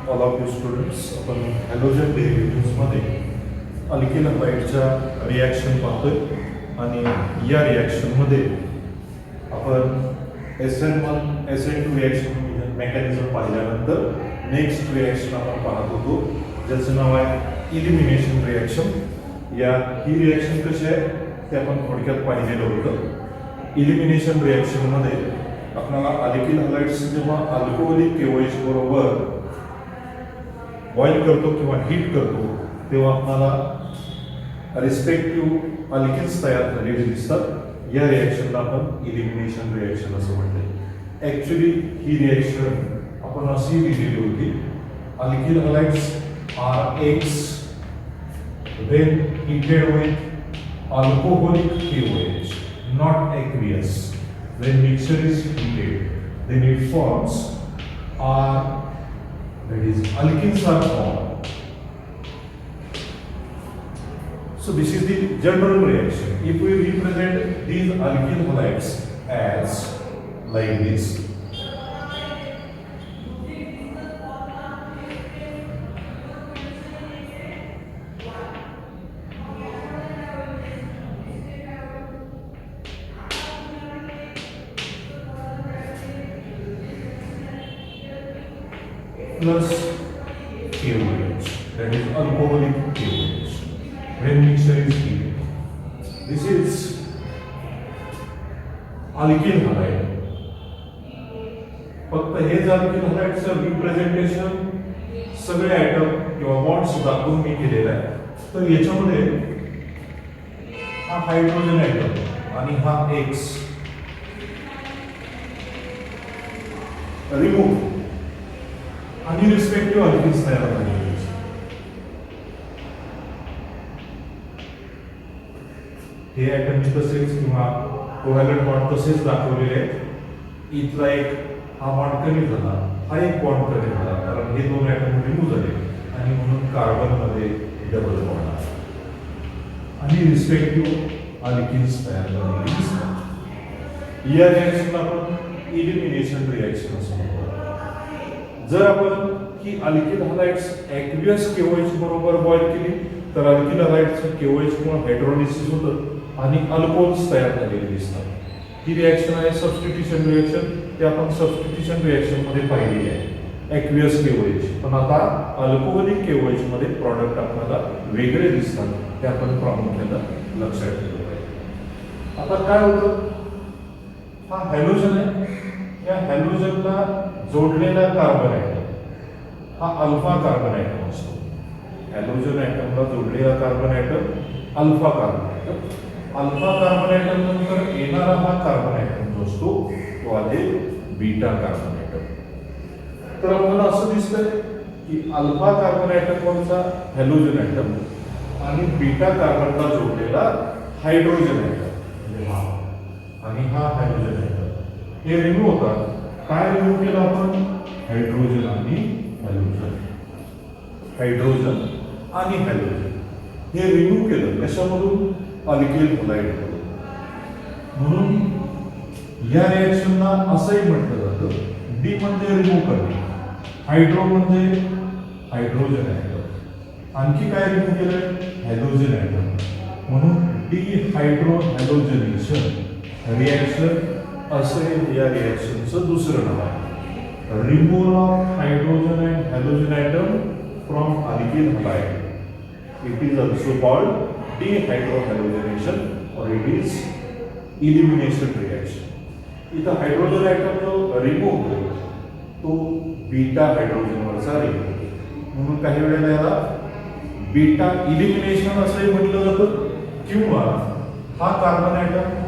All of you students. आपण halogen डेरिव्हेटिव्हजमध्ये alkyl हलाइडच्या reaction पाहतोय आणि या रिॲक्शनमध्ये आपण SN1 SN2 रिॲक्शन मेकॅनिझम पाहिल्यानंतर नेक्स्ट रिॲक्शन आपण पाहत होतो ज्याचं नाव आहे इलिमिनेशन रिॲक्शन. ही रिॲक्शन कशी आहे ते आपण थोडक्यात पाहिलेलं होतं. इलिमिनेशन रिॲक्शनमध्ये आपल्याला अल्किल हलाइड्स जेव्हा अल्कोहोलिक KOH बरोबर बॉईल करतो किंवा हीट करतो तेव्हा आपल्याला रिस्पेक्टिव्ह अल्किल्स तयार झालेले दिसतात. या रिॲक्शनला आपण इलिमिनेशन रिॲक्शन असं म्हणतो. ॲक्च्युली ही रिॲक्शन आपण अशी लिहिलेली होती, alkyl halides R X when heated with alcoholic KOH, not aqueous. When mixture is heated, then it forms R, that is alkenes are formed. So this is the general reaction. If we represent these alkyl halides as like this, plus KOH, that is alcoholic KOH, when mixture is heated. This is alkyl halide. फक्त हेच alkyl हलाइडचं representation सगळे item किंवा bonds दाखवून मी केलेलं आहे. तर याच्यामध्ये हा हायड्रोजन आयटम आणि हा X रिमूव्ह आणि रिस्पेक्टिव्ह अल्किल्स तयार झालेले. हे आयटम तसेच किंवा कोव्हॅलंट बॉन्ड तसेच दाखवलेले आहेत. इथला एक हा बॉन्ड कमी झाला, हा एक बॉन्ड कमी झाला, कारण हे दोन आयटम रिमूव्ह झाले आणि म्हणून कार्बन मध्ये डबल बॉन्ड आला आणि रिस्पेक्टिव्ह अल्किल्स तयार झालेले दिसतात. या रिॲक्शनला आपण इलिमिनेशन रिॲक्शन असं म्हणतो. जर आपण ही अल्किल हलाइड्स ॲक्वियस KOH बरोबर बॉईल केली तर अल्किल हलाइड्सचं KOH मुळे हायड्रोलिसिस होतं आणि अल्कोहोल्स तयार झालेले दिसतात. ही रिॲक्शन आहे सबस्टिट्यूशन रिॲक्शन. ते आपण सबस्टिट्यूशन रिॲक्शन मध्ये पाहिलेली आहे ॲक्वियस KOH. पण आता अल्कोहोलिक KOH मध्ये प्रॉडक्ट आपल्याला वेगळे दिसतात. ते आपण प्रामुख्याने लक्षात ठेवलं पाहिजे. आता काय होतं, हा हॅलोजन आहे. या हॅलोजनला जोडलेला कार्बन ॲटम हा अल्फा कार्बन ॲटम असतो. हॅलोजन ॲटमला जोडलेला carbon atom alpha carbon atom. Alpha carbon atom नंतर येणारा हा कार्बन ॲटम जो असतो तो आहे बीटा कार्बन ॲटम. तर आपल्याला असं दिसतंय की अल्फा कार्बन ॲटमवरचा हॅलोजन ॲटम आणि बीटा कार्बनला जोडलेला हायड्रोजन ॲटम म्हणजे हा आणि हा हॅलोजन ॲटम हे रिमूव्ह होतात. काय रिमूव्ह केलं आपण? हायड्रोजन आणि हॅलोजन. हायड्रोजन आणि हॅलोजन हे रिमूव्ह केलं कशामधून? अल्किल हलाइडमधून. म्हणून या रिॲक्शनला असंही म्हटलं जातं, डी म्हणजे रिमूव्ह करणे, हायड्रो म्हणजे हायड्रोजन ॲटम, आणखी काय रिमूव्ह केलं? Halogen atom. म्हणून डिहायड्रो हॅलोजनेशन रिॲक्शन असं या रिॲक्शनचं दुसरं नाव आहे. Removal of hydrogen and halogen atom from alkyl halide. It is also called dehydrohalogenation और इट इज इलिमिनेशन रिॲक्शन. इथं हायड्रोजन ॲटम जो रिमूव्ह होतो तो बीटा हायड्रोजनवरचा रिमूव्ह होतो. म्हणून काही वेळेला याला बीटा इलिमिनेशन असंही म्हटलं जातं किंवा हा कार्बन ॲटम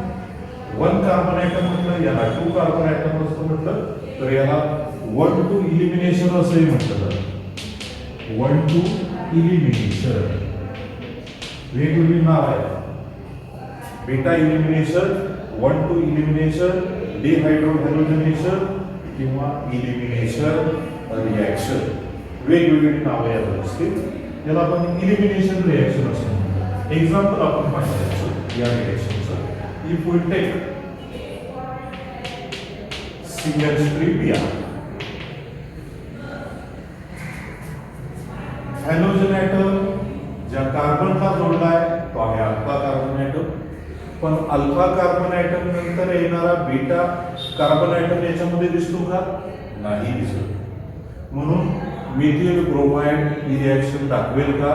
1 कार्बन ॲटम म्हटलं, याला 2 कार्बन ॲटम असतं म्हटलं तर याला 1-2 इलिमिनेशन असंही म्हटलं जातं. 1-2 इलिमिनेशन वेगवेगळी नाव आहे. बीटा इलिमिनेशन, 1-2 इलिमिनेशन, डिहायड्रोहॅलोजनेशन किंवा इलिमिनेशन रिॲक्शन वेगवेगळी नावं याला असतील. याला आपण इलिमिनेशन रिॲक्शन असं म्हणतो. एक्झाम्पल आपण पाहिजे या रिॲक्शनचं. If we take CH3Br, halogen atom ज्या कार्बनला जोडलाय तो आहे अल्फा कार्बन ॲटम, पण अल्फा कार्बन ॲटम नंतर येणारा बीटा कार्बन ॲटम याच्यामध्ये दिसतो का? नाही दिसत. म्हणून मिथिल ब्रोमाइड ही रिॲक्शन दाखवेल का?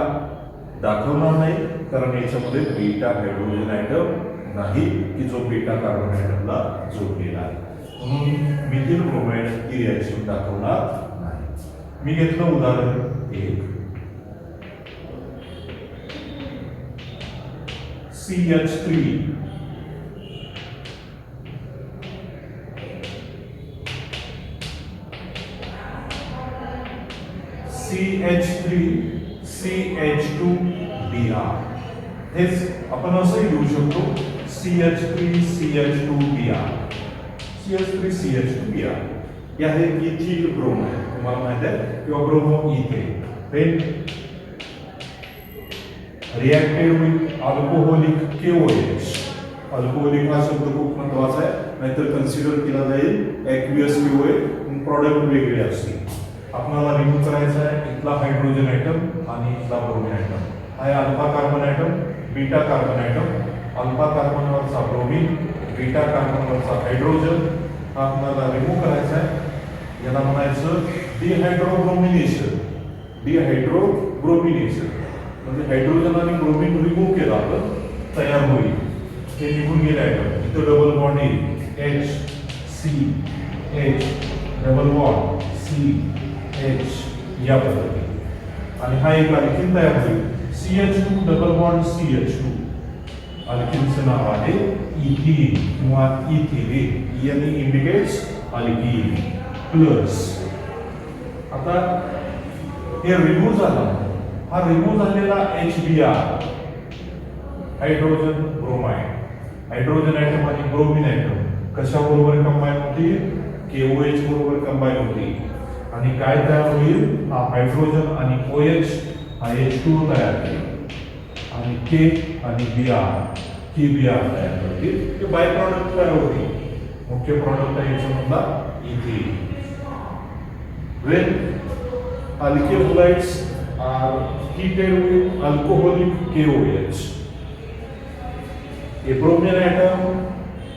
दाखवणार नाही, कारण याच्यामध्ये बीटा हायड्रोजन ॲटम नाही की जो बीटा कार्बन ॲटमला जोडलेला आहे. म्हणून मिथिल ब्रोमाइड ही रिॲक्शन दाखवणार नाही. मी घेतलं उदाहरण एक, CH3 CH2Br. हेच आपण असंही लिहू शकतो CH3CH2Br. CH3CH2Br या हे इथिल ब्रोमाइड तुम्हाला माहिती आहे किंवा bromo ethane reacted with alcoholic KOH. Alcoholic हा शब्द खूप महत्वाचा आहे, नाहीतर कन्सिडर केला जाईल ॲक्वियस KOH, प्रॉडक्ट वेगळे असतील. आपल्याला रिमूव्ह करायचा आहे इथला हायड्रोजन ॲटम आणि इथला ब्रोमीन ॲटम. हा आहे alpha carbon atom, beta carbon atom. Alpha कार्बनवरचा ब्रोमीन, बीटा कार्बनवरचा हायड्रोजन हा आपल्याला रिमूव्ह करायचा आहे. याला म्हणायचं डिहायड्रोब्रोमिनेशन. डिहायड्रोब्रोमिनेशन म्हणजे हायड्रोजन आणि ब्रोमीन रिमूव्ह केला तर तयार होईल. हे निघून गेले ॲटम. इथं डबल बॉन्ड येईल HCH डबल बॉन्ड CH या पद्धतीने, आणि हा एक अल्किन तयार होईल CH2 डबल बॉन्ड CH2. अल्किनचं नाव आहे इथीन किंवा इथिलीन. यानी इंडिकेट्स अल्किन प्लस. आता हे रिमूव्ह झाला, हा रिमूव्ह झालेला HBr hydrogen bromide, hydrogen atom आणि ब्रोमीन ॲटम कशाबरोबर कंबाईन होती? KOH बरोबर कंबाईन होती. आणि काय तयार होईल? हा हायड्रोजन आणि OH हा H2O तयार होईल आणि K आणि Br KBr तयार होतील. हे बाय प्रॉडक्ट तयार होतील. मुख्य प्रॉडक्ट आहे याच्यामधला ethane. When alkyl halides are heated with alcoholic KOH, a bromine atom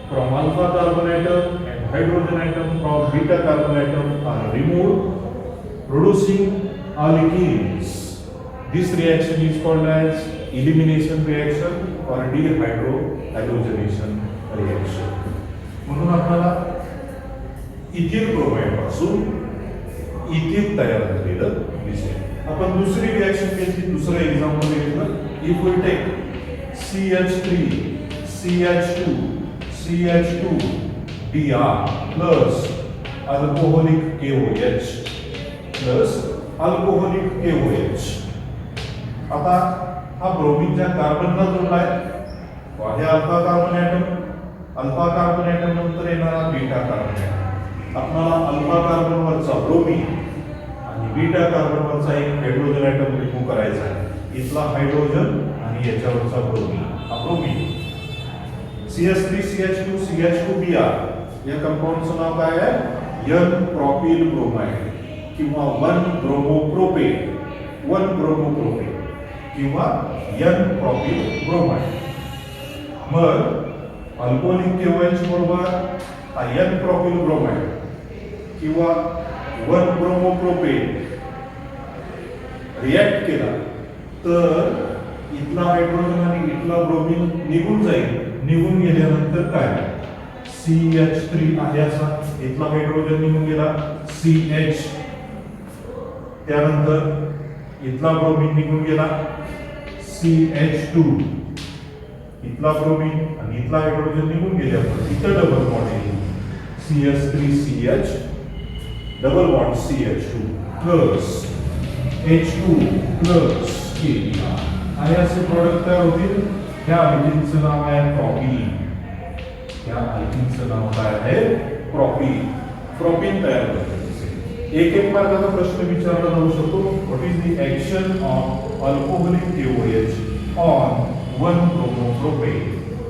from alpha carbon atom and hydrogen atom from beta carbon atom are removed, producing alkenes. This reaction is called as elimination reaction or dehydrohalogenation reaction. म्हणून आपल्याला ethyl bromide पासून इथिन तयार झालेलं दिसेल. आपण दुसरी reaction घेतली, दुसरं एक्झाम्पल घेतलं. If we take CH3 CH2 CH2Br plus alcoholic KOH plus alcoholic KOH. आता हा ब्रोमीनच्या कार्बनला जोडलाय, हे alpha carbon atom. Alpha carbon atom नंतर येणारा बीटा कार्बन ॲटम. आपल्याला अल्फा कार्बनवरचा ब्रोमीन आणि बीटा कार्बनवरचा एक हायड्रोजन ॲटम रिमूव्ह करायचा आहे. इथला हायड्रोजन आणि याच्यावरचा ब्रोमीन, हा ब्रोमीन. CH3CH2CH2Br या कंपाऊंडचं नाव काय आहे? N प्रॉपिल ब्रोमाइड किंवा 1 ब्रोमोप्रोपेन, 1 ब्रोमोप्रोपेन किंवा N प्रॉपिल ब्रोमाइड. मग अल्कोहोलिक KOH बरोबर हा N प्रॉपिल ब्रोमाइड किंवा 1 ब्रोमोप्रोपेन रिॲक्ट केला तर इथला हायड्रोजन आणि इथला ब्रोमीन निघून जाईल. निघून गेल्यानंतर काय? CH3 आहे असा, इथला हायड्रोजन निघून गेला CH, त्यानंतर इथला ब्रोमीन निघून गेला CH2, इथला ब्रोमीन आणि इथला हायड्रोजन निघून गेल्यावर इथं डबल बॉन्ड येईल CH3CH double bond CH2 plus H2 plus KBr. आणि असे प्रॉडक्ट तयार होतील. ह्या अल्किनचं नाव आहे प्रॉपिन. ह्या अल्किनचं नाव काय आहे? प्रॉपिन. प्रॉपिन तयार होते. एक मार्काचा प्रश्न विचारला जाऊ शकतो. What is the action of alcoholic KOH on 1 bromopropane?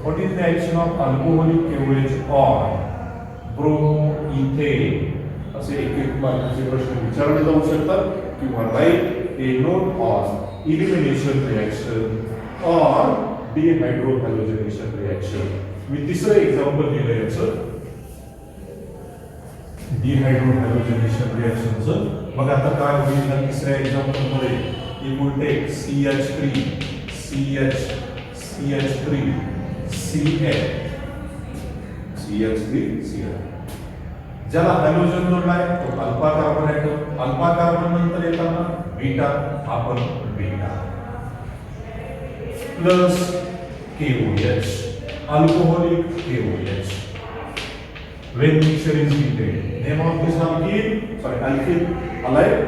What is the action of alcoholic KOH on bromoethane? असे एक मार्काचे प्रश्न विचारले जाऊ शकतात किंवा write a note on elimination reaction or dehydrohalogenation reaction. मी तिसरं एक्झाम्पल दिलं याचं डिहायड्रोहॅलोजनेशन रिएक्शनचं. मग आता काय होईल या तिसऱ्या एक्झाम्पल मध्ये it will take CH3 CH3 ज्याला हॅलोजन जोडलाय तो alpha carbon atom. Alpha carbon नंतर येताना बीटा, आपण beta plus KOH, alcoholic KOH. When mixture is heated, name of this alkyl halide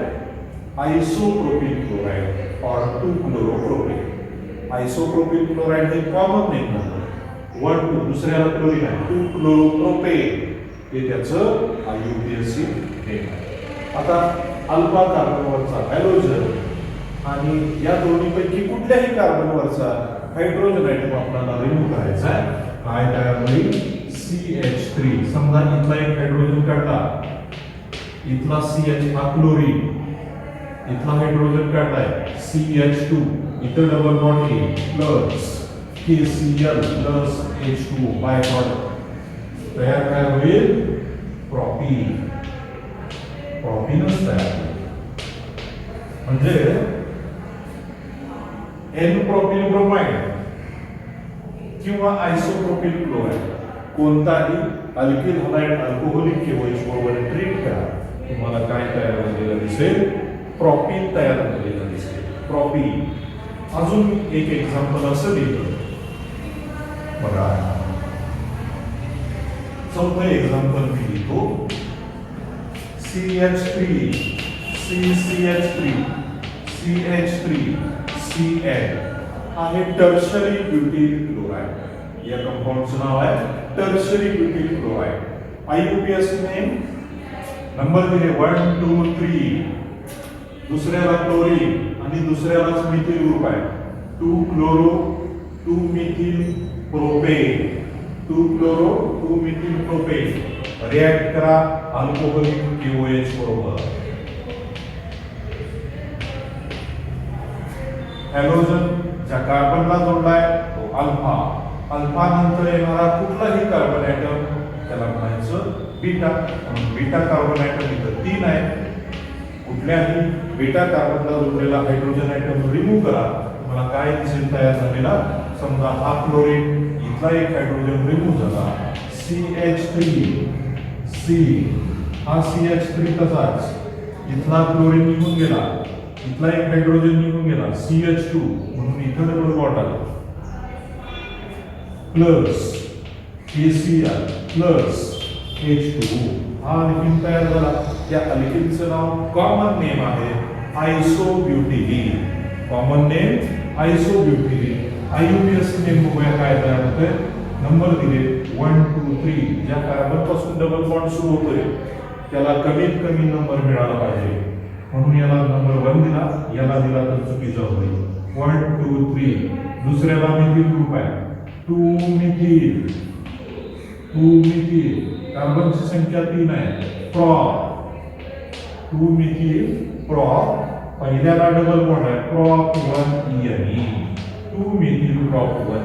isopropyl chloride or 2-chloropropane. Isopropyl chloride हे common name आहे. 1-2 दुसऱ्याला chlorine आहे, 2-chloropropane हे त्याचं IUPAC नेम आहे. आता अल्फा कार्बनवरचा हॅलोजन आणि या दोन्हीपैकी कुठल्याही कार्बनवरचा हायड्रोजन आयटम आपल्याला रिमूव्ह करायचा आहे. काय तयार होईल? CH3. समजा इथला एक हायड्रोजन काढला, इथला CH हा क्लोरीन, इथला हायड्रोजन काढलाय CH2, इथं डबल बॉन्ड येईल plus KCl plus H2 bye product तयार काय होईल? प्रॉपीन. प्रॉपीनच तयार होईल. म्हणजे N प्रोपिल ब्रोमाइड किंवा आयसोप्रोपिल क्लोराइड कोणताही अल्किल हलाइड अल्कोहोलिक KOH बरोबर ट्रीट करा, तुम्हाला काय तयार झालेलं दिसेल? प्रॉपीन तयार झालेलं दिसेल. प्रॉपीन. अजून एक एक्झाम्पल असं दिलं बघा. चौथं एक्झाम्पल मी लिहितो CH3 CH3 आहे टर्शरी ब्युटिल क्लोराइड. या कंपाऊंडचं नाव आहे tertiary butyl chloride. IUPAC name number दिले 1 2 3. दुसऱ्याला क्लोरीन आणि दुसऱ्यालाच मिथिल ग्रुप आहे 2-chloro 2-methyl propane 2-chloro 2-methyl propane. React करा अल्कोहोलिक KOH बरोबर. हॅलोजन ज्या कार्बनला जोडलाय तो अल्फा. अल्फा नंतर येणारा कुठलाही कार्बन ऍटम त्याला म्हणायचं बीटा. म्हणून बीटा कार्बन ऍटम इथं 3 आहे. कुठल्याही बीटा कार्बनला जोडलेला हायड्रोजन ऍटम रिमूव्ह करा, तुम्हाला काय दिसेल तयार झालेला? समजा हा क्लोरीन, इथला एक हायड्रोजन रिमूव्ह झाला CH3 हा CH3 तसाच, इथला क्लोरीन निघून गेला, इथला एक हायड्रोजन निघून गेला CH2 म्हणून इथं डबल बॉन्ड आला प्लस KCl प्लस H2 हा अल्किल तयार झाला. या अल्किलचं नाव कॉमन नेम आहे isobutylene. Common name isobutylene. IUPAC name बघूया काय तयार होतंय. नंबर दिले 1 2 3. ज्या कार्बन पासून डबल बॉन्ड सुरू होतोय त्याला कमीत कमी नंबर मिळाला पाहिजे, म्हणून याला नंबर 1 दिला, याला दिला तर चुकीचा होईल. 1 2 3. दुसऱ्याला मिथिल ग्रुप आहे 2-methyl कार्बनची संख्या 3 आहे. Prop 2-methyl prop. पहिल्याला डबल बॉन्ड आहे प्रॉप 1 2-methyl प्रॉप 1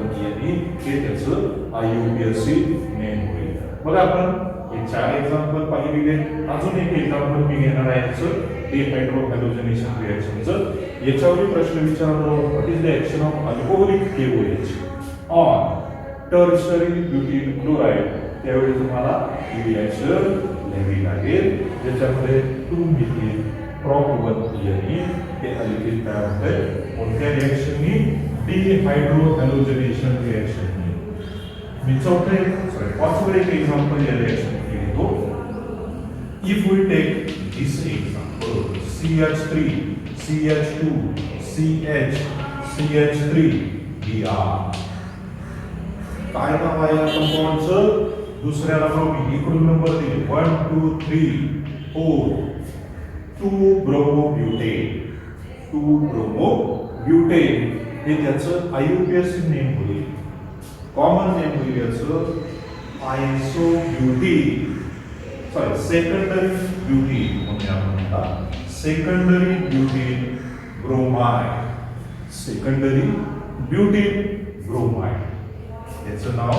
हे त्याचं IUPAC नेम होईल. बघा आपण हे 4 एक्झाम्पल पाहिलेले. अजून एक एक्झाम्पल मी घेणार आहे याचं डिहायड्रोहॅलोजनेशन रिएक्शनचं. याच्यावरही प्रश्न विचारलो, what is the action of alcoholic KOH on tertiary butyl chloride. त्यावेळी तुम्हाला ही रिएक्शन लिहावी लागेल, ज्याच्यामध्ये 2-methyl प्रॉप 1 हे अल्किल तयार होते. कोणत्या रिएक्शननी? डिहायड्रोहॅलोजनेशन रिएक्शननी. मी पाचवं एक एक्झाम्पल या रिएक्शन घेतो. If we take this example CH3 CH2 CH3 Br. काय नाव आहे या कंपाऊंडचं? दुसऱ्याला ब्रोमिन. इकडून नंबर दिले 1 2 3 4. 2-bromobutane. 2-bromobutane हे त्याचं IUPAC नेम होईल. कॉमन नेम होईल याचं सेकंडरी ब्युटीन म्हणून आपण म्हणतात. Secondary butene bromide, secondary butyl bromide. याचं नाव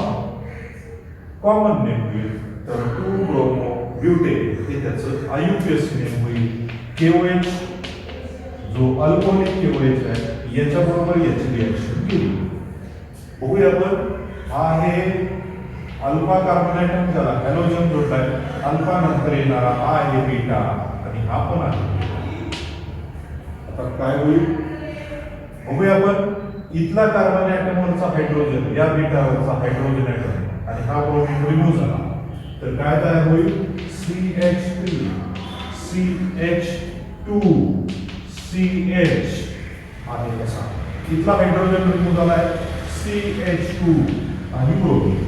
कॉमन नेम होईल तर 2-ब्रोमो ब्युटेन हे त्याचं आयुपीएस नेम होईल। केओएच जो अल्कोहोलिक केओएच आहे याच्याबरोबर याची रिएक्शन केली। बघूया आपण, हा आहे अल्फा कार्बन ॲटम ज्याला हॅलोजन जोडलाय, अल्फा नंतर येणारा हा आहे बीटा आणि हा पण आहे बीटा। आता काय होईल बघूया आपण, इथला कार्बन ॲटमवरचा हायड्रोजन या बीटावरचा हायड्रोजन ॲटम आणि हा ब्रोमीन रिमूव्ह झाला तर काय तयार होईल, CH3 CH2 CH आहे असा। इथला हायड्रोजन रिमूव्ह झालाय CH2 आणि ब्रोमीन,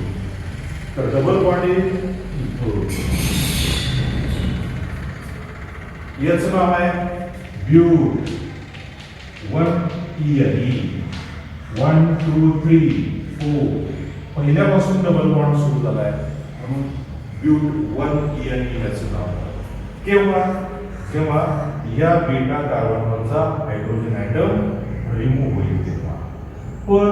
तर डबल बॉन्ड येईल। याचं नाव आहे ब्यूट 1 1 2 3 4 पहिल्यापासून डबल बॉन्ड सुरू झालाय म्हणून ब्यूट 1 याचं नाव। केव्हा जेव्हा या बीटा कार्बनवरचा हायड्रोजन ॲटम रिमूव्ह होईल तेव्हा। पण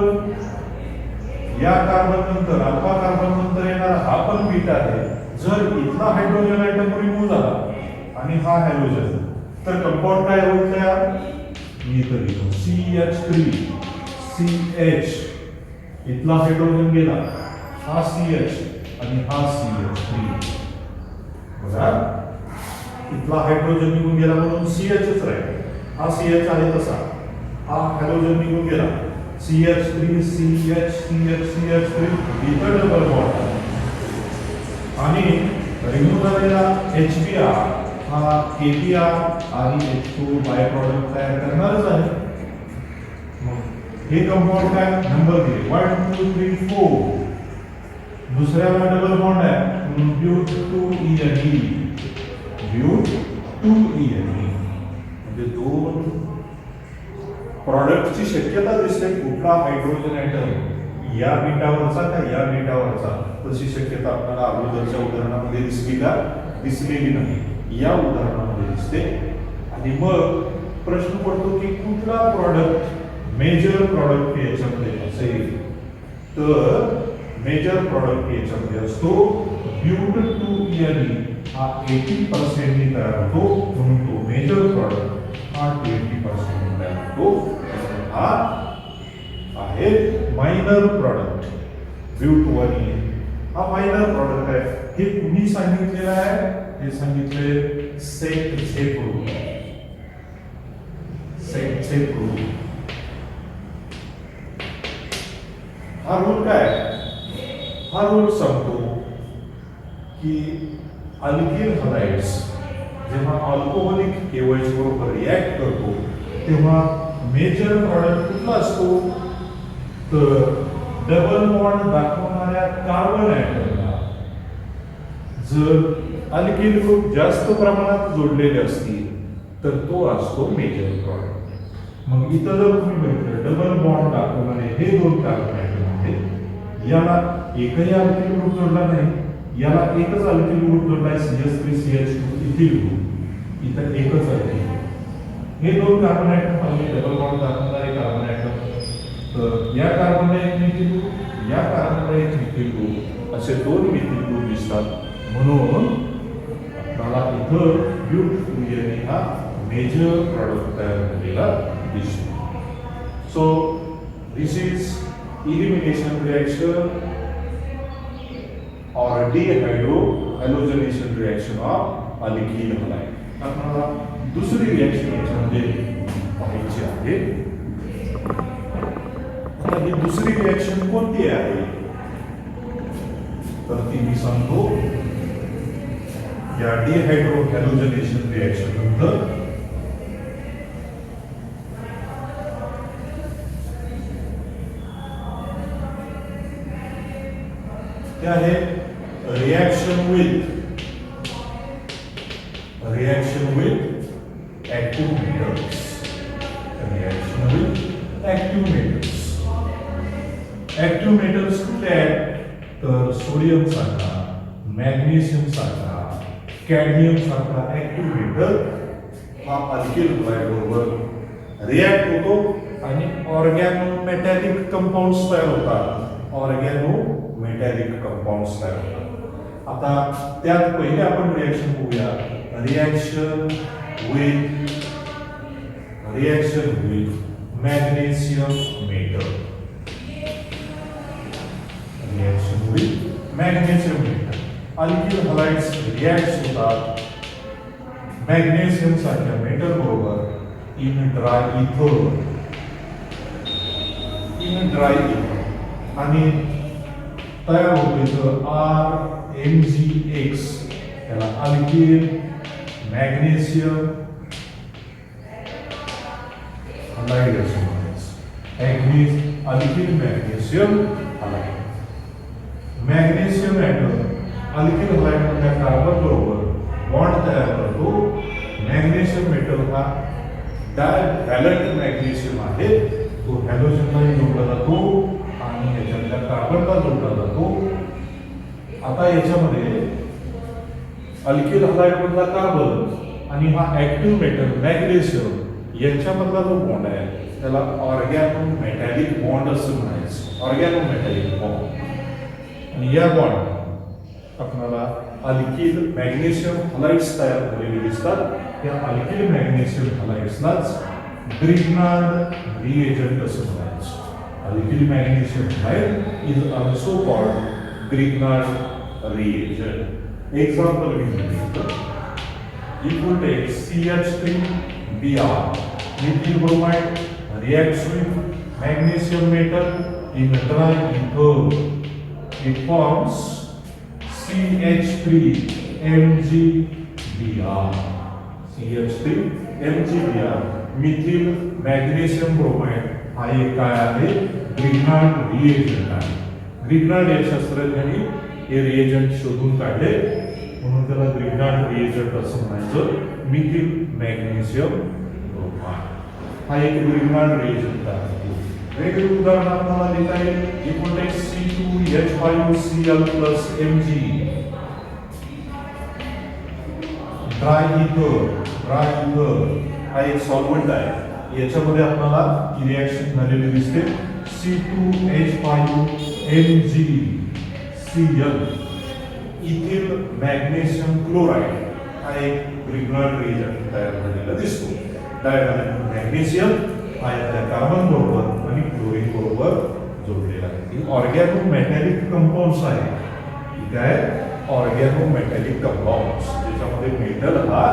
या कार्बन नंतर अल्फा कार्बन नंतर येणारा हा पण बीटा आहे, जर इथला हायड्रोजन ॲटम रिमूव्ह झाला आणि हा हॅलोजन तर कंपाऊंड काय होईल तयार, मी इथं लिहितो CH3 CH, इथला हायड्रोजन गेला हा CH आणि हा CH3, बघा इथला हायड्रोजन निघून गेला म्हणून CHच राहील, हा CH आहे तसा, हा हायड्रोजन निघून गेला CH3 CH CH CH3 इथं डबल बॉन्ड आणि रिमूव्ह झालेला HBr हा KBr आणि H2 बाय प्रॉडक्ट तयार करणारच आहे। हे कंपाऊंड काय नंबर दिले 1 2 3 4, दुसऱ्याला डबल बॉन्ड आहे म्हणून ब्यूट 2 ब्यूट 2 म्हणजे दोन प्रॉडक्टची शक्यता दिसते, कुठला हायड्रोजन ॲटम या बीटावरचा का या बीटावरचा, तशी शक्यता आपल्याला अगोदरच्या उदाहरणामध्ये दिसली का, दिसलेली नाही, या उदाहरणामध्ये दिसते। आणि मग प्रश्न पडतो की कुठला प्रॉडक्ट मेजर प्रॉडक्ट याच्यामध्ये असेल, तर मेजर प्रॉडक्ट याच्यामध्ये असतो ब्यूट 2 हा 80% तयार होतो म्हणून तो मेजर प्रॉडक्ट हा 20% तयार होतो, हा आहे मायनर प्रॉडक्ट। ब्यूट 1 हा मायनर प्रॉडक्ट आहे, हे कुणी सांगितलेलं आहे, हे सांगितले सेट ग्रुप हा रूल काय, हा रूल सांगतो की अल्किल हलाइड्स जेव्हा अल्कोहोलिक केओएच बरोबर रिॲक्ट करतो तेव्हा मेजर प्रॉडक्ट कुठला असतो, तर डबल बॉन्ड दाखवणाऱ्या कार्बन ॲटमला जर अल्किल ग्रुप जास्त प्रमाणात जोडलेले असतील तर तो असतो मेजर प्रॉडक्ट। मग इथं जर तुम्ही बघितलं डबल बॉन्ड दाखवणारे हे दोन कार्बन ॲटम आहेत, याला एकही अल्किल ग्रुप जोडला नाही, याला एकच अल्किल ग्रुप जोडलाय CH3 CH2 इथिल ग्रुप, इथं एकच अल्किल ग्रुप। हे दोन कार्बन ॲटम पाहिले डबल बॉन्ड दाखवणारे कार्बन ॲटम, तर या कार्बनला एक मिथिल ग्रुप, या कार्बनला एक मिथिल ग्रुप, असे दोन मिथिल ग्रुप दिसतात, म्हणून आपल्याला इथं ब्यूट 2 हा मेजर प्रॉडक्ट तयार झालेला दिसतो। So this is elimination reaction or dehydrohalogenation reaction of alkyl halide। आपल्याला दुसरी रिएक्शन याच्यामध्ये पाहायची आहे। आता ही दुसरी रिएक्शन कोणती आहे, तर ती मी सांगतो, या डिहायड्रोहॅलोजनेशन रिएक्शन नंतर क्या है, reaction with active metals, reaction with active metals. Active metals कुठले आहेत, तर सोडियम सारखा, मॅग्नेशियम सारखा, कॅडमियम सारखा एक्टिव मेटल हा अल्किल हलाइड बरोबर रिॲक्ट होतो आणि ऑर्गॅनोमेटॅलिक कंपाऊंड्स तयार होतात. ऑर्गॅनोमेटॅलिक कंपाऊंड्स तयार होतात. आता त्यात पहिले आपण रिॲक्शन बघूया. Reaction with magnesium metal. Reaction with magnesium metal. Alkyl halides react होतात मॅग्नेशियम सारख्या मेटल बरोबर इन ड्राय इथर. आणि तयार होते RMgX. त्याला अल्किल मॅग्नेशियम हलाइड असं म्हणायचं. Alkyl magnesium halide. Magnesium atom alkyl halide मधल्या कार्बन बरोबर बॉन्ड तयार करतो. मॅग्नेशियम मेटल हा डायव्हॅलंट मॅग्नेशियम आहे. तो हॅलोजनला जोडला जातो आणि याच्यातल्या कार्बनला जोडला जातो. आता याच्यामध्ये अल्किल हलाइड मधला कार्बन आणि हा ऍक्टिव्ह मेटल मॅग्नेशियम यांच्यामधला जो बॉन्ड आहे त्याला ऑर्गॅनोमेटॅलिक बॉन्ड असं म्हणायचं. ऑर्गॅनोमेटॅलिक बॉन्ड. आणि या बॉन्ड आपल्याला अल्किल मॅग्नेशियम हलाइड्स तयार झालेले दिसतात. या अल्किल मॅग्नेशियम हलाइड्सलाच ग्रिग्नार्ड रिएजंट असं म्हणायचं. Alkyl magnesium halide is also called Grignard reagent. Example घेतलं if we take CH3Br methyl bromide reacts with magnesium metal in dry ether, it forms CH3MgBr methyl magnesium bromide हा एक काय आहे Grignard reagent आहे. Grignard या शास्त्रज्ञांनी हे reagent शोधून काढले म्हणून त्याला ग्रिग्नार्ड रिएजंट असं म्हणायचं. मिथिल मॅग्नेशियम ब्रोमाइड हा एक ग्रिग्नार्ड रिएजंट आहे. वेगवेगळी उदाहरण आपल्याला देता येईल. Equal C2H5Cl plus Mg. Dry इथर हा एक सॉल्व्हेंट आहे. याच्यामध्ये आपल्याला ही रिएक्शन झालेली दिसते. C2H5MgCl इथिल मॅग्नेशियम क्लोराइड हा एक ग्रिग्नार्ड रिएजंट तयार झालेला दिसतो. डायव्हॅलंट मॅग्नेशियम हा यातल्या कार्बन बरोबर आणि क्लोरीन बरोबर जोडलेला आहे. ऑर्गॅनोमेटॅलिक कंपाऊंड्स आहे. ठीक आहे. ऑर्गॅनोमेटॅलिक कंपाऊंड्स ज्याच्यामध्ये मेटल हा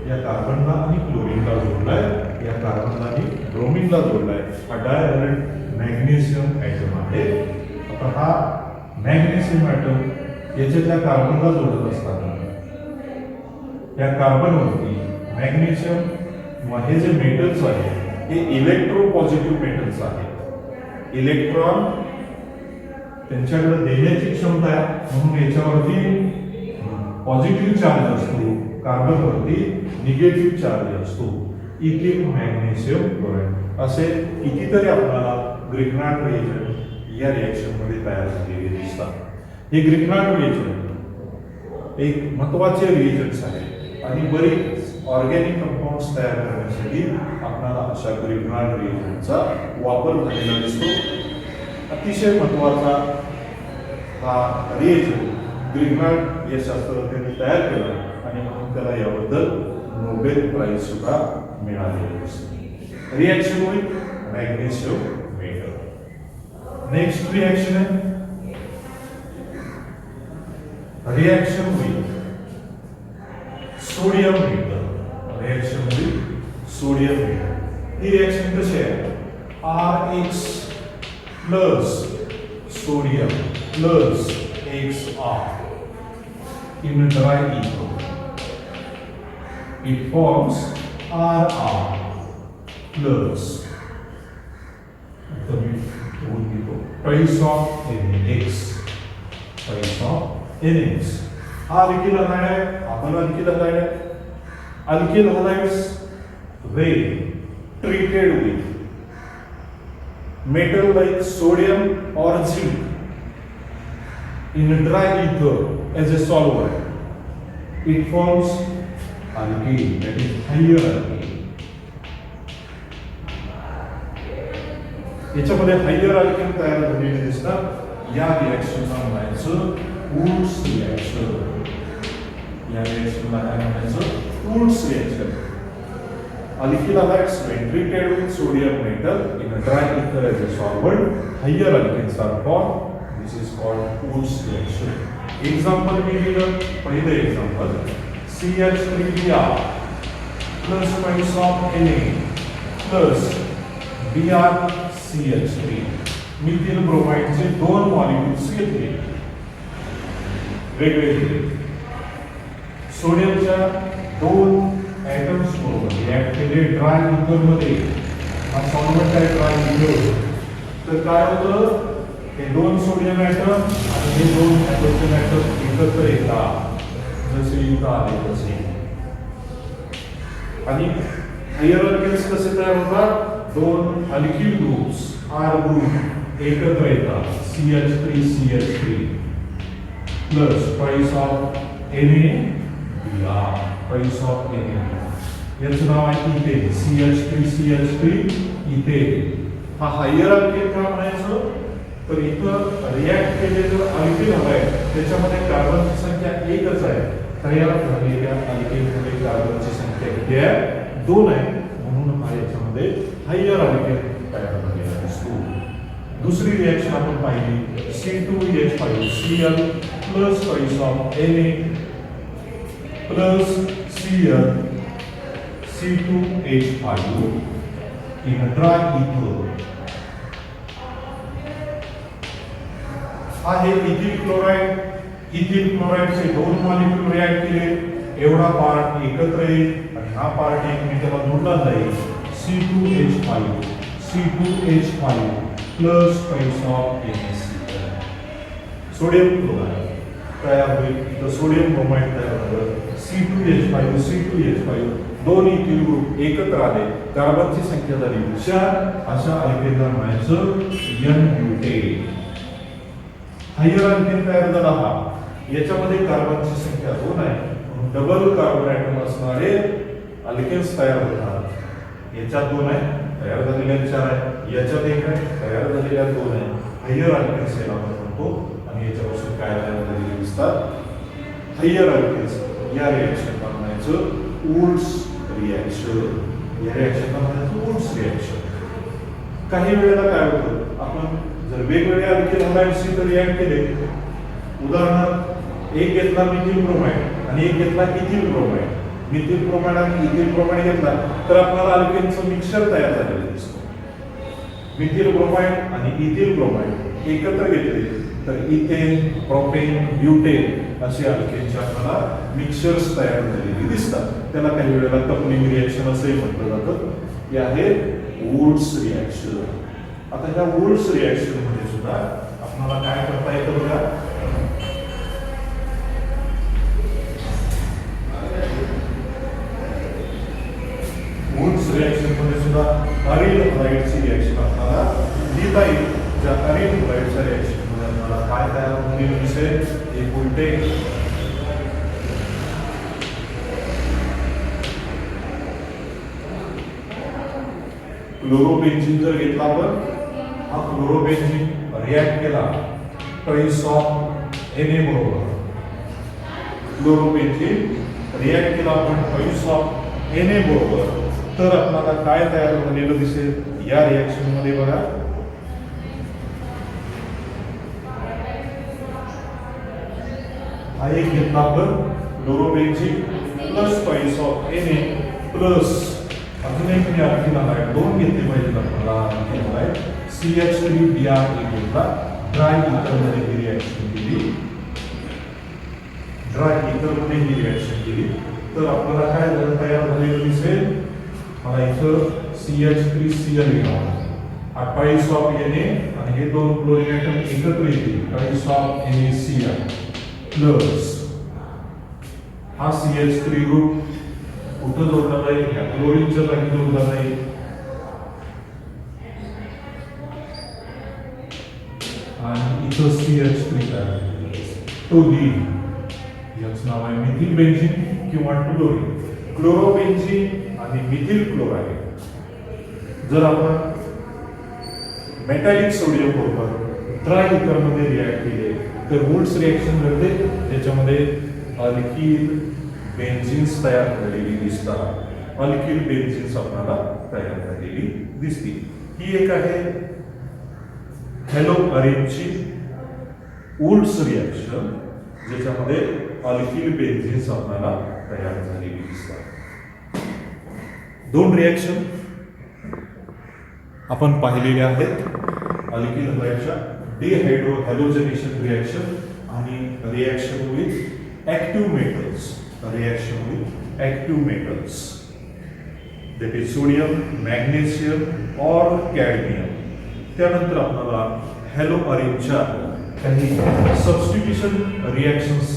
या कार्बनला आणि क्लोरीनला जोडलाय. या कार्बनला आणि ब्रोमिनला जोडलाय. हा डायव्हॅलंट मॅग्नेशियम ॲटम आहे. आता हा मॅग्नेशियम ॲटम याच्यातल्या कार्बनला जोडत असताना या कार्बनवरती मॅग्नेशियम किंवा हे जे मेटल्स आहेत हे इलेक्ट्रो पॉझिटिव्ह मेटल्स आहेत. इलेक्ट्रॉन त्यांच्याकडे देण्याची क्षमता आहे म्हणून याच्यावरती पॉझिटिव्ह चार्ज असतो. कार्बनवरती निगेटिव्ह चार्ज असतो. इथिल मॅग्नेशियम क्लोराइड असे कितीतरी आपल्याला ग्रिग्नार्ड रिएजंट या रिएक्शन मध्ये तयार झालेले दिसतात. हे ग्रिग्नार्ड रिएजंट एक महत्त्वाचे रिएजंट्स आहेत आणि बरीच ऑर्गॅनिक कंपाऊंड्स तयार करण्यासाठी आपल्याला अशा ग्रिग्नार्ड रिएजंटचा वापर झालेला दिसतो. अतिशय महत्त्वाचा हा रिएजंट ग्रिग्नार्ड या शास्त्रज्ञांनी तयार केला आणि म्हणून त्याला याबद्दल नोबेल प्राइज सुद्धा मिळालेले दिसते. Reaction with magnesium metal. Next reaction आहे reaction with sodium metal. Reaction with sodium metal. ही रिएक्शन कशी आहे. RX plus sodium plus XR in dry ether. It forms RR plus twice of NX. Twice of NX. हा alkyl halide आहे. आपण alkyl halide आहे. Alkyl halides when treated with metal like sodium or zinc in dry ether as a solvent, it forms alkene, that is higher alkene. याच्यामध्ये higher alkane तयार झालेले दिसतात. या रिॲक्शनला म्हणायचं वुड्स रिॲक्शन. या रिॲक्शनला काय म्हणायचं? Wurtz reaction. Alkyl halides when treated with sodium metal in a dry ether as a solvent, higher alkenes are formed. This is called Wurtz reaction. Example मी दिलं. पहिलं example CH3Br plus minus of Na plus BrCH3. Methyl ब्रोमाइडचे दोन molecules घेतले वेगवेगळे. सोडियमच्या दोन atoms बरोबर react केले dry इथर मध्ये. हा सॉल्व्हेंट आहे ड्राय इथर. तर काय होतं? हे दोन सोडियम ऍटम आणि हे दोन हायड्रोजन ऍटम एकत्र येतात. जसे इथं आले तसे. आणि हायर अल्केन्स कसे तयार होतात? दोन अल्किल ग्रुप्स आर ग्रुप एकत्र येतात. CH3CH3 plus twice of Na twice of Na. याचं नाव आहे इथेन. CH3CH3 ethane. हा हायर अल्केन का म्हणायचं? तर इथं रिॲक्ट केलेलं अल्केन हवंय त्याच्यामध्ये कार्बनची संख्या एकच आहे. तयार झालेल्या अल्केनमध्ये कार्बनची संख्या किती आहे? 2 आहे. म्हणून हा याच्यामध्ये हायर अल्केन तयार झालेला दिसतो. दुसरी रिॲक्शन आपण पाहिली C2H5Cl plus twice of Na plus Cl C2H5 in a dry ether. हा हे इथिल क्लोराइड. इथिल क्लोराइडचे दोन मॉलिक्यूल रिॲक्ट केले. एवढा पार्ट एकत्र येईल आणि हा पार्ट एकमेकाला जोडला जाईल. C2H5 plus twice of NaCl. Sodium chloride तयार होईल. तर सोडियम ब्रोमाइड तयार झालं. C2H5 दोन इथिल ग्रुप एकत्र आले. कार्बनची संख्या झाली 4. अशा अल्केनला म्हणायचं N-ब्युटेन. हायर अल्केन तयार झाला हा. याच्यामध्ये कार्बनची संख्या 2 आहे. डबल कार्बन ऍटम असणारे अल्केन्स तयार होतात. याच्यात 2 आहे तयार झालेल्या 4 आहे. याच्यात 1 आहे तयार झालेल्या 2 आहे. हायर अल्केन्स याला आपण म्हणतो. आणि याच्यापासून काय तयार झालेले दिसतात? Higher alkenes. या रिॲक्शनला म्हणायचं वुड्स रिॲक्शन. या रिॲक्शनला म्हणायचं वुड्स रिॲक्शन. काही वेळेला काय होतं? आपण जर वेगवेगळ्या अल्केन हलाइड्सशी तर रिॲक्ट केले. उदाहरणार्थ एक घेतला मिथिल ब्रोमाइड आणि एक घेतला इथिल ब्रोमाइड. मिथिल ब्रोमाइड आणि इथिल ब्रोमाइड घेतला तर आपल्याला अल्केनचं मिक्सचर तयार झालेलं दिसतं. मिथिल ब्रोमाइड आणि इथिल ब्रोमाइड एकत्र घेतले तर इथेन, प्रोपेन, ब्युटेन असे अल्केनचे आपल्याला मिक्सचर्स तयार झालेले दिसतात. त्याला काही वेळेला कपलिंग रिॲक्शन असंही म्हटलं जातं. हे आहे वुड्स रिॲक्शन. आता ह्या वुड्स रिॲक्शन मध्ये सुद्धा आपल्याला काय करता येतं बघा. वुड्स रिॲक्शन मध्ये सुद्धा अरिल हलाइडची रिॲक्शन आपल्याला लिहिता येईल. ज्या अरिल हलाइडच्या रिॲक्शन मध्ये आपल्याला काय तयार होईल दिसेल? एक उलटे क्लोरोबेन्झीन जर घेतला आपण. हा क्लोरोबेन्झीन रिॲक्ट केला ट्वाइस ऑफ Na बरोबर. क्लोरोबेन्झीन रिॲक्ट केला आपण ट्वाइस ऑफ Na बरोबर. तर आपल्याला काय तयार झालेलं दिसेल या रिॲक्शन मध्ये बघा. हा एक घेतला आपण chlorobenzene plus twice of Na plus अजून एक मी अल्केन हलाइड 2 घेतले पाहिजेत आपल्याला. अल्केन हलाइड CH3Br एक घेतला. ड्राय इथर मध्ये ही रिॲक्शन केली. ड्राय इथर मध्ये ही रिॲक्शन केली तर आपल्याला काय तयार झालेलं दिसेल? मला इथं CH3Cl घ्यावा. हा ट्वाइस ऑफ Na आणि हे दोन क्लोरीन ऍटम एकत्र येतील. ट्वाइस ऑफ NaCl प्लस हा CH3 ग्रुप कुठं जोडला जाईल? ह्या क्लोरीनच्या जागी जोडला जाईल. आणि इथं CH3 तयार तो दी. याचं नाव आहे मिथिल बेन्झीन किंवा टोलुरीन. क्लोरोबेन्झीन आणि मिथिल क्लोराइड जर आपण मेटॅलिक सोडियम कॉपर ट्राय इथरमध्ये रिॲक्ट केले तर वुड्स रिॲक्शन घडते, ज्याच्यामध्ये अल्किल बेन्झिन्स तयार झालेली दिसतात. अल्किल बेन्झिन्स आपल्याला तयार झालेली दिसतील. ही एक आहे हॅलो अरेनची वुड्स रिॲक्शन, ज्याच्यामध्ये अल्किल बेन्झिन्स आपल्याला तयार झालेली दिसतात. दोन रिॲक्शन आपण पाहिलेले आहेत, अल्किल हॅलाइडच्या डिहायड्रो हॅलोजनेशन रिॲक्शन आणि reaction with active metals. Reaction with active metals that is sodium, magnesium और कॅडमियम. त्यानंतर आपल्याला हॅलो अरेनच्या काही सबस्टिट्यूशन रिॲक्शन्स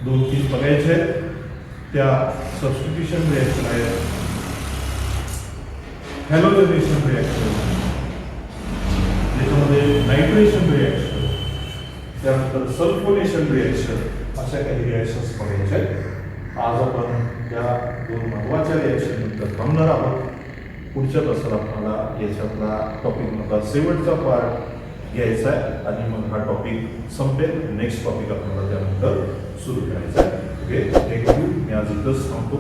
2-3 बघायचे आहेत. त्या सबस्टिट्यूशन रिॲक्शन आहेत हॅलोजनेशन रिॲक्शन, त्याच्यामध्ये नायट्रेशन रिॲक्शन, त्यानंतर सल्फोनेशन रिॲक्शन, अशा काही रिॲक्शन्स बघायचे आहेत. आज आपण त्या 2 महत्त्वाच्या रिॲक्शन नंतर थांबणार आहोत. पुढच्या तासाला आपल्याला याच्यातला टॉपिकमधला शेवटचा पार्ट घ्यायचा आहे आणि मग हा टॉपिक संपेल. नेक्स्ट टॉपिक आपल्याला त्यानंतर सुरू करायचा आहे. Okay, thank you. मी आज इथंच थांबतो.